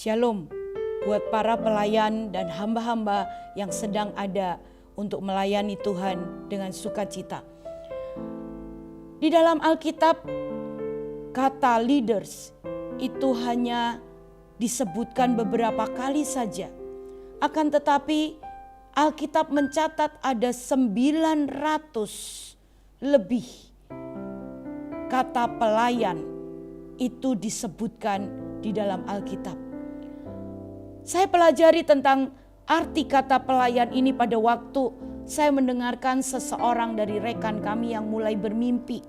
Shalom buat para pelayan dan hamba-hamba yang sedang ada untuk melayani Tuhan dengan sukacita. Di dalam Alkitab, kata leaders itu hanya disebutkan beberapa kali saja. Akan tetapi Alkitab mencatat ada 900 lebih kata pelayan itu disebutkan di dalam Alkitab. Saya pelajari tentang arti kata pelayan ini pada waktu saya mendengarkan seseorang dari rekan kami yang mulai bermimpi.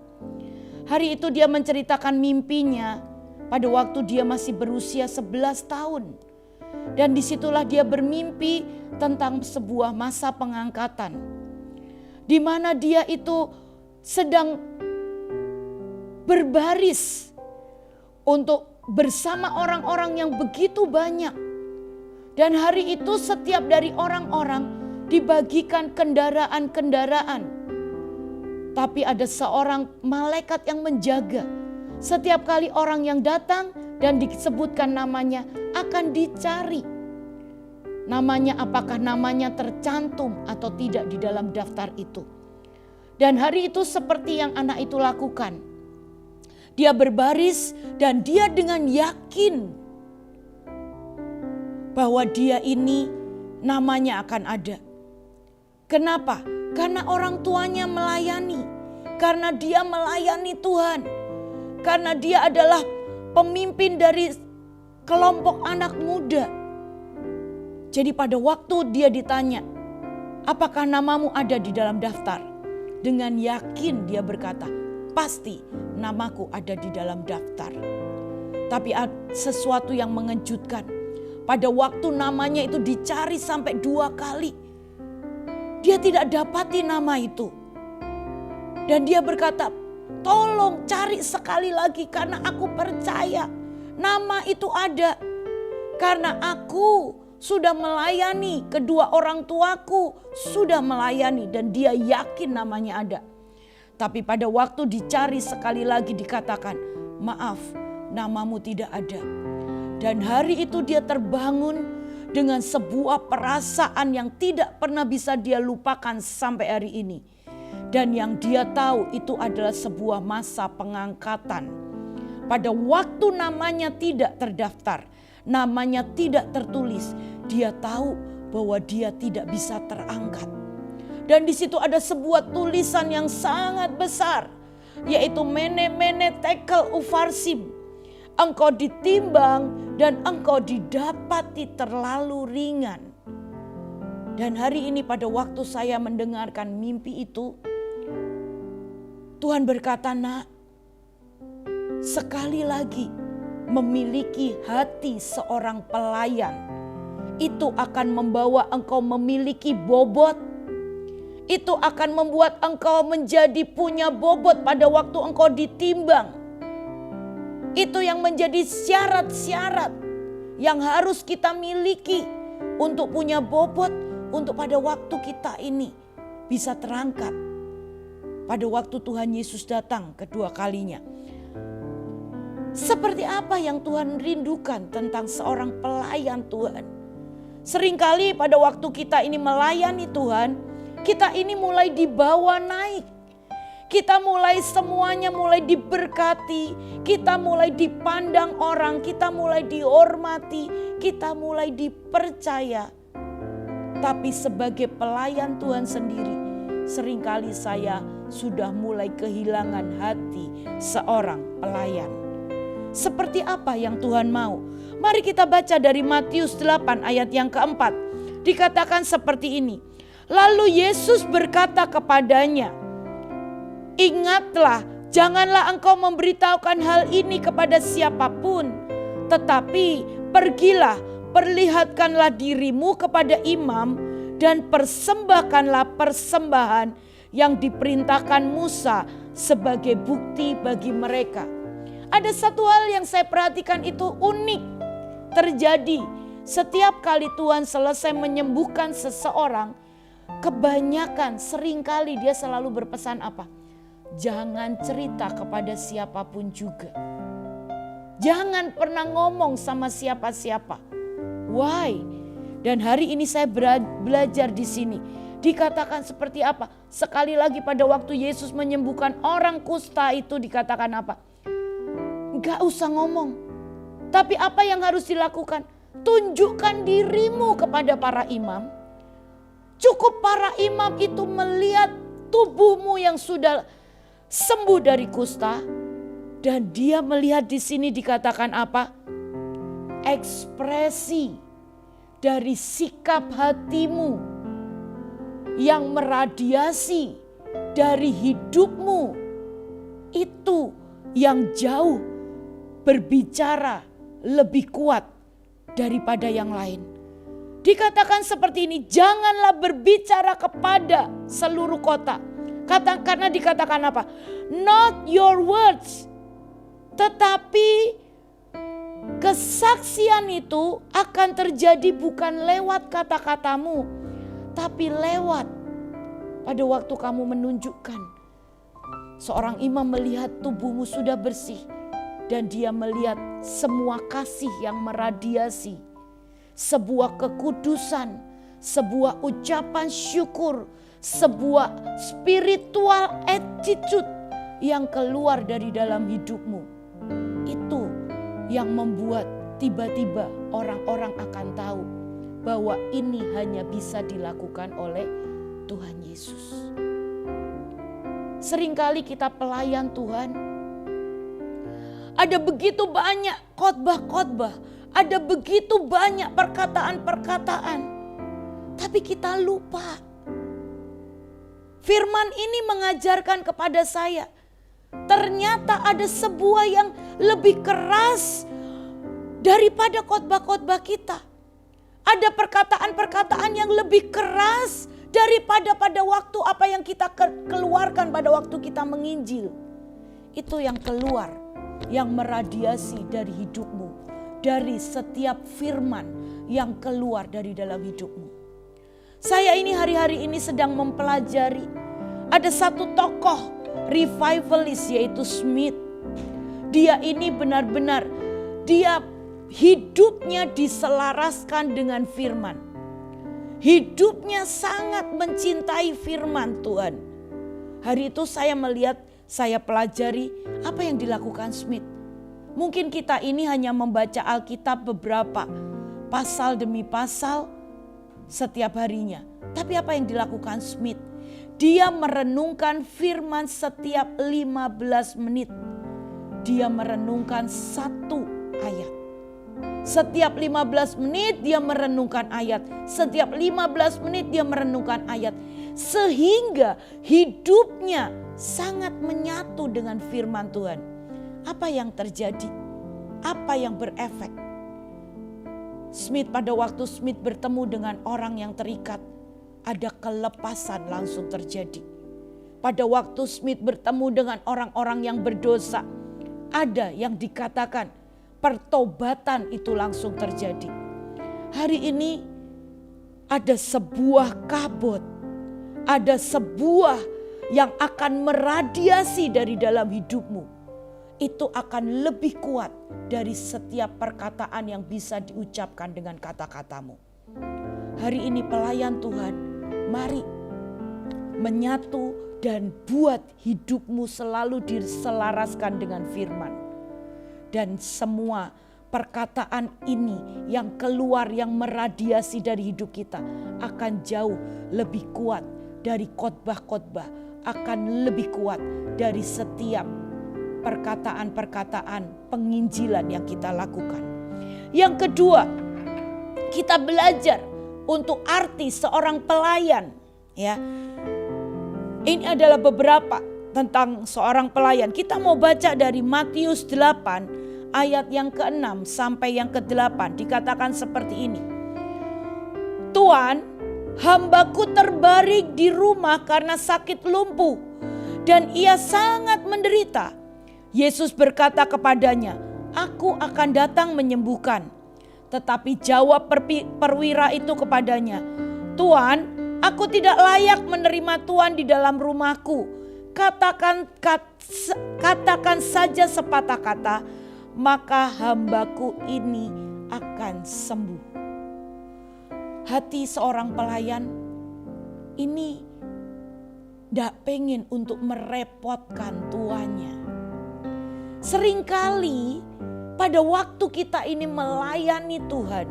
Hari itu dia menceritakan mimpinya pada waktu dia masih berusia 11 tahun. Dan disitulah dia bermimpi tentang sebuah masa pengangkatan. Di mana dia itu sedang berbaris untuk bersama orang-orang yang begitu banyak. Dan hari itu setiap dari orang-orang dibagikan kendaraan-kendaraan. Tapi ada seorang malaikat yang menjaga. Setiap kali orang yang datang dan disebutkan namanya akan dicari. Namanya, apakah namanya tercantum atau tidak di dalam daftar itu. Dan hari itu seperti yang anak itu lakukan. Dia berbaris dan dia dengan yakin bahwa dia ini namanya akan ada. Kenapa? Karena orang tuanya melayani. Karena dia melayani Tuhan. Karena dia adalah pemimpin dari kelompok anak muda. Jadi pada waktu dia ditanya, apakah namamu ada di dalam daftar? Dengan yakin dia berkata, pasti namaku ada di dalam daftar. Tapi sesuatu yang mengejutkan. Pada waktu namanya itu dicari sampai 2 kali. Dia tidak dapati nama itu. Dan dia berkata, tolong cari sekali lagi karena aku percaya nama itu ada. Karena aku sudah melayani, kedua orang tuaku sudah melayani dan dia yakin namanya ada. Tapi pada waktu dicari sekali lagi dikatakan, maaf, namamu tidak ada. Dan hari itu dia terbangun dengan sebuah perasaan yang tidak pernah bisa dia lupakan sampai hari ini. Dan yang dia tahu itu adalah sebuah masa pengangkatan. Pada waktu namanya tidak terdaftar, namanya tidak tertulis, dia tahu bahwa dia tidak bisa terangkat. Dan di situ ada sebuah tulisan yang sangat besar, yaitu mene mene tekel ufarsim. Engkau ditimbang dan engkau didapati terlalu ringan. Dan hari ini pada waktu saya mendengarkan mimpi itu, Tuhan berkata, nak, sekali lagi memiliki hati seorang pelayan, itu akan membawa engkau memiliki bobot. Itu akan membuat engkau menjadi punya bobot pada waktu engkau ditimbang. Itu yang menjadi syarat-syarat yang harus kita miliki untuk punya bobot, untuk pada waktu kita ini bisa terangkat. Pada waktu Tuhan Yesus datang kedua kalinya. Seperti apa yang Tuhan rindukan tentang seorang pelayan Tuhan? Seringkali pada waktu kita ini melayani Tuhan, kita ini mulai dibawa naik. Kita mulai semuanya mulai diberkati, kita mulai dipandang orang, kita mulai dihormati, kita mulai dipercaya. Tapi sebagai pelayan Tuhan sendiri, seringkali saya sudah mulai kehilangan hati seorang pelayan. Seperti apa yang Tuhan mau? Mari kita baca dari Matius 8 ayat yang keempat. Dikatakan seperti ini. Lalu Yesus berkata kepadanya, ingatlah, janganlah engkau memberitahukan hal ini kepada siapapun. Tetapi pergilah, perlihatkanlah dirimu kepada imam dan persembahkanlah persembahan yang diperintahkan Musa sebagai bukti bagi mereka. Ada satu hal yang saya perhatikan itu unik terjadi. Setiap kali Tuhan selesai menyembuhkan seseorang, kebanyakan seringkali dia selalu berpesan apa? Jangan cerita kepada siapapun juga. Jangan pernah ngomong sama siapa-siapa. Why? Dan hari ini saya belajar di sini. Dikatakan seperti apa? Sekali lagi pada waktu Yesus menyembuhkan orang kusta itu dikatakan apa? Gak usah ngomong. Tapi apa yang harus dilakukan? Tunjukkan dirimu kepada para imam. Cukup para imam itu melihat tubuhmu yang sudah sembuh dari kusta. Dan dia melihat di sini dikatakan apa? Ekspresi dari sikap hatimu yang meradiasi dari hidupmu. Itu yang jauh berbicara lebih kuat daripada yang lain. Dikatakan seperti ini, janganlah berbicara kepada seluruh kota. Karena dikatakan apa? Not your words. Tetapi kesaksian itu akan terjadi bukan lewat kata-katamu, tapi lewat pada waktu kamu menunjukkan. Seorang imam melihat tubuhmu sudah bersih dan dia melihat semua kasih yang meradiasi, sebuah kekudusan, sebuah ucapan syukur, sebuah spiritual attitude yang keluar dari dalam hidupmu. Itu yang membuat tiba-tiba orang-orang akan tahu bahwa ini hanya bisa dilakukan oleh Tuhan Yesus. Seringkali kita pelayan Tuhan, ada begitu banyak khotbah-khotbah, ada begitu banyak perkataan-perkataan, tapi kita lupa. Firman ini mengajarkan kepada saya, ternyata ada sebuah yang lebih keras daripada khotbah-khotbah kita. Ada perkataan-perkataan yang lebih keras daripada pada waktu apa yang kita keluarkan pada waktu kita menginjil. Itu yang keluar, yang meradiasi dari hidupmu, dari setiap firman yang keluar dari dalam hidupmu. Saya ini hari-hari ini sedang mempelajari, ada satu tokoh revivalist yaitu Smith. Dia ini benar-benar dia hidupnya diselaraskan dengan firman. Hidupnya sangat mencintai firman Tuhan. Hari itu saya melihat, saya pelajari apa yang dilakukan Smith. Mungkin kita ini hanya membaca Alkitab beberapa pasal demi pasal setiap harinya. Tapi apa yang dilakukan Smith? Dia merenungkan firman setiap 15 menit. Dia merenungkan satu ayat. Setiap 15 menit dia merenungkan ayat. Setiap 15 menit dia merenungkan ayat. Sehingga hidupnya sangat menyatu dengan firman Tuhan. Apa yang terjadi? Apa yang berefek? Smith, pada waktu Smith bertemu dengan orang yang terikat, ada kelepasan langsung terjadi. Pada waktu Smith bertemu dengan orang-orang yang berdosa, ada yang dikatakan pertobatan itu langsung terjadi. Hari ini ada sebuah kabut, ada sebuah yang akan meradiasi dari dalam hidupmu. Itu akan lebih kuat dari setiap perkataan yang bisa diucapkan dengan kata-katamu. Hari ini pelayan Tuhan, mari menyatu dan buat hidupmu selalu diselaraskan dengan firman. Dan semua perkataan ini yang keluar, yang meradiasi dari hidup kita akan jauh lebih kuat dari khotbah-khotbah, akan lebih kuat dari setiap perkataan-perkataan penginjilan yang kita lakukan. Yang kedua, kita belajar untuk arti seorang pelayan. Ya, ini adalah beberapa tentang seorang pelayan. Kita mau baca dari Matius 8 ayat yang ke-6 sampai yang ke-8. Dikatakan seperti ini. Tuan, hambaku terbaring di rumah karena sakit lumpuh dan ia sangat menderita. Yesus berkata kepadanya, aku akan datang menyembuhkan. Tetapi jawab perwira itu kepadanya, Tuan, aku tidak layak menerima Tuan di dalam rumahku. Katakan saja sepatah kata, maka hambaku ini akan sembuh. Hati seorang pelayan ini tidak pengen untuk merepotkan tuannya. Seringkali pada waktu kita ini melayani Tuhan,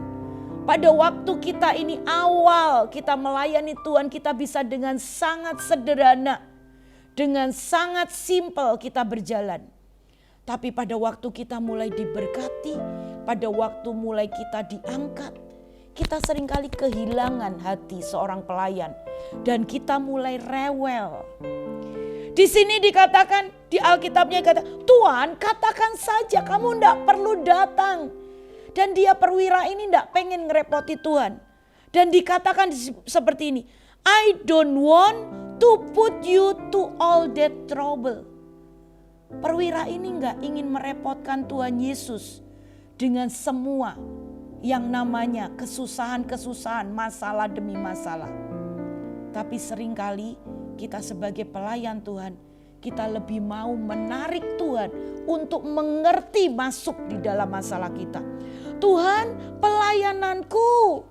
pada waktu kita ini awal kita melayani Tuhan, kita bisa dengan sangat sederhana, dengan sangat simpel kita berjalan. Tapi pada waktu kita mulai diberkati, pada waktu mulai kita diangkat, kita seringkali kehilangan hati seorang pelayan dan kita mulai rewel. Di sini dikatakan, di Alkitabnya kata, Tuhan katakan saja, kamu tidak perlu datang. Dan dia perwira ini tidak pengen ngerepoti Tuhan. Dan dikatakan seperti ini, I don't want to put you to all that trouble. Perwira ini nggak ingin merepotkan Tuhan Yesus dengan semua yang namanya kesusahan-kesusahan, masalah demi masalah. Tapi seringkali kita sebagai pelayan Tuhan, kita lebih mau menarik Tuhan untuk mengerti masuk di dalam masalah kita. Tuhan, pelayananku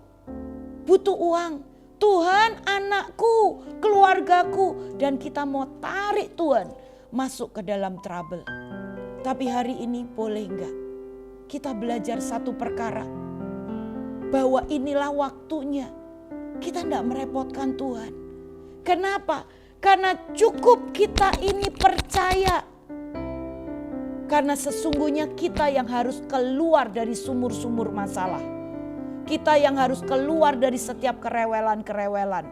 butuh uang. Tuhan, anakku, keluargaku. Dan kita mau tarik Tuhan masuk ke dalam trouble. Tapi hari ini boleh enggak kita belajar satu perkara, bahwa inilah waktunya kita tidak merepotkan Tuhan. Kenapa? Karena cukup kita ini percaya. Karena sesungguhnya kita yang harus keluar dari sumur-sumur masalah. Kita yang harus keluar dari setiap kerewelan-kerewelan.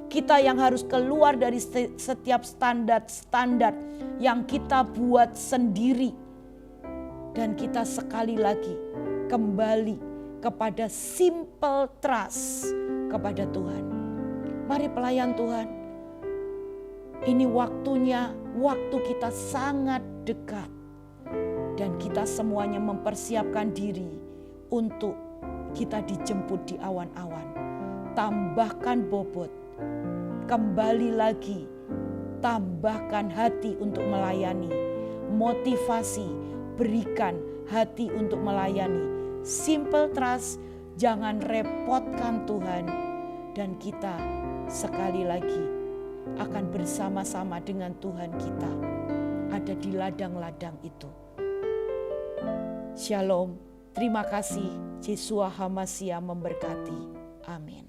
Kita yang harus keluar dari setiap standar-standar yang kita buat sendiri. Dan kita sekali lagi kembali kepada simple trust kepada Tuhan. Mari pelayan Tuhan, ini waktunya, waktu kita sangat dekat. Dan kita semuanya mempersiapkan diri untuk kita dijemput di awan-awan. Tambahkan bobot, kembali lagi, tambahkan hati untuk melayani. Motivasi, berikan hati untuk melayani. Simple trust, jangan repotkan Tuhan. Dan kita sekali lagi akan bersama-sama dengan Tuhan kita ada di ladang-ladang itu. Shalom, terima kasih. Yeshua HaMashiach memberkati. Amin.